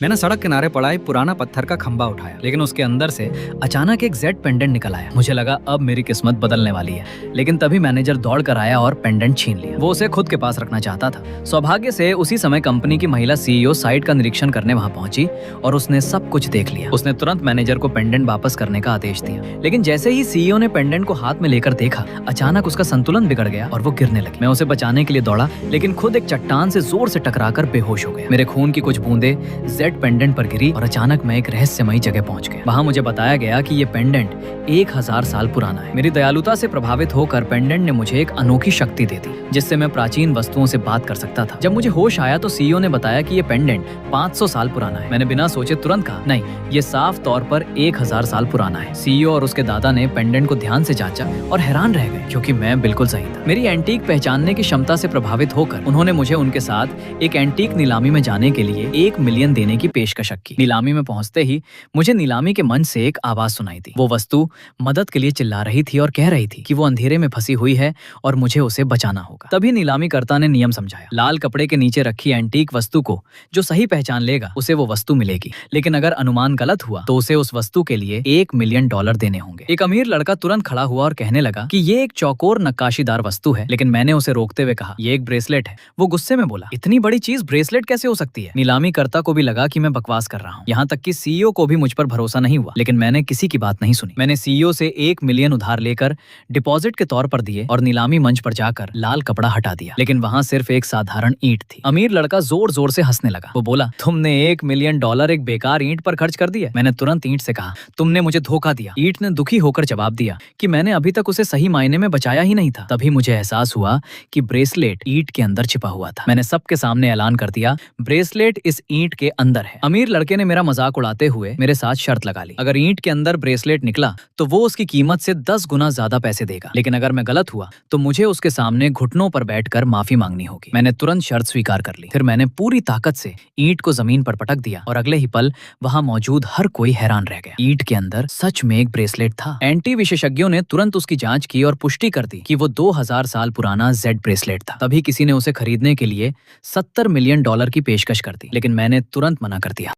मैंने सड़क किनारे पड़ा एक पुराना पत्थर का खंभा उठाया, लेकिन उसके अंदर से अचानक एक जेड पेंडेंट निकल आया। मुझे लगा अब मेरी किस्मत बदलने वाली है, लेकिन तभी मैनेजर दौड़ कर आया और पेंडेंट छीन लिया। वो उसे खुद के पास रखना चाहता था। सौभाग्य से उसी समय कंपनी की महिला सीईओ साइट का निरीक्षण करने वहां पहुंची और उसने सब कुछ देख लिया। उसने तुरंत मैनेजर को पेंडेंट वापस करने का आदेश दिया, लेकिन जैसे ही सीईओ ने पेंडेंट को हाथ में लेकर देखा, अचानक उसका संतुलन बिगड़ गया और वो गिरने लगी। मैं उसे बचाने के लिए दौड़ा, लेकिन खुद एक चट्टान से जोर से टकराकर बेहोश हो गया। मेरे खून की कुछ बूंदें जेड पेंडेंट पर गिरी और अचानक मैं एक रहस्यमयी जगह पहुंच गया। वहां मुझे बताया गया कि ये पेंडेंट 1000 साल पुराना है। मेरी दयालुता से प्रभावित होकर पेंडेंट ने मुझे एक अनोखी शक्ति दे दी, जिससे मैं प्राचीन वस्तुओं से बात कर सकता था। जब मुझे होश आया तो सीईओ ने बताया कि ये पेंडेंट 500 साल पुराना है। मैंने बिना सोचे तुरंत कहा, नहीं, ये साफ तौर पर 1000 साल पुराना है। सीईओ और उसके दादा ने पेंडेंट को ध्यान से जांचा और हैरान रह गए, क्योंकि मैं बिल्कुल सही था। मेरी एंटीक पहचानने की क्षमता से प्रभावित होकर उन्होंने मुझे उनके साथ एक एंटीक नीलामी में जाने के लिए 1 मिलियन देने की पेशकश की। नीलामी में पहुंचते ही मुझे नीलामी के मंच से एक आवाज सुनाई दी। वो वस्तु मदद के लिए चिल्ला रही थी और कह रही थी कि वो अंधेरे में फंसी हुई है और मुझे उसे बचाना होगा। तभी नीलामीकर्ता ने नियम समझाया, लाल कपड़े के नीचे रखी एंटीक वस्तु को जो सही पहचान लेगा उसे वो वस्तु मिलेगी, लेकिन अगर अनुमान गलत हुआ तो उसे उस वस्तु के लिए $1 मिलियन देने होंगे। एक अमीर लड़का तुरंत खड़ा हुआ और कहने लगा कि ये एक चौकोर नक्काशीदार वस्तु है, लेकिन मैंने उसे रोकते हुए कहा, ये एक ब्रेसलेट है। वो गुस्से में बोला, इतनी बड़ी चीज ब्रेसलेट कैसे हो सकती है? नीलामीकर्ता को भी लगा कि मैं बकवास कर रहा हूँ। यहाँ तक कि सीईओ को भी मुझ पर भरोसा नहीं हुआ, लेकिन मैंने किसी की बात नहीं सुनी। मैंने सीईओ से 1 मिलियन उधार लेकर डिपॉजिट के तौर पर दिए और नीलामी मंच पर जाकर लाल कपड़ा हटा दिया, लेकिन वहाँ सिर्फ एक साधारण ईंट थी। अमीर लड़का जोर जोर से हंसने लगा। वो बोला, तुमने $1 मिलियन एक बेकार ईंट पर खर्च कर दिया। मैंने तुरंत ईंट से कहा, तुमने मुझे धोखा दिया। ईंट ने दुखी होकर जवाब दिया कि मैंने अभी तक उसे सही मायने में बचाया ही नहीं था। तभी मुझे एहसास हुआ कि ब्रेसलेट ईंट के अंदर छिपा हुआ था। मैंने सबके सामने ऐलान कर दिया, ब्रेसलेट इस ईंट के अंदर है। अमीर लड़के ने मेरा मजाक उड़ाते हुए मेरे साथ शर्त लगा ली, अगर ईंट के अंदर ब्रेसलेट निकला तो वो उसकी कीमत से 10 गुना ज्यादा पैसे देगा, लेकिन अगर मैं गलत हुआ तो मुझे उसके सामने घुटनों पर बैठकर माफी मांगनी होगी। मैंने तुरंत शर्त स्वीकार कर ली। फिर मैंने पूरी ताकत से ईंट को जमीन पर पटक दिया और अगले ही पल वहां मौजूद हर कोई हैरान रह गया। ईंट के अंदर सच में एक ब्रेसलेट था। एंटी विशेषज्ञों ने तुरंत उसकी जांच की और पुष्टि कर दी कि वो 2000 साल पुराना जेड ब्रेसलेट था। तभी किसी ने उसे खरीदने के लिए $70 मिलियन की पेशकश कर दी, लेकिन मैंने तुरंत मना कर दिया।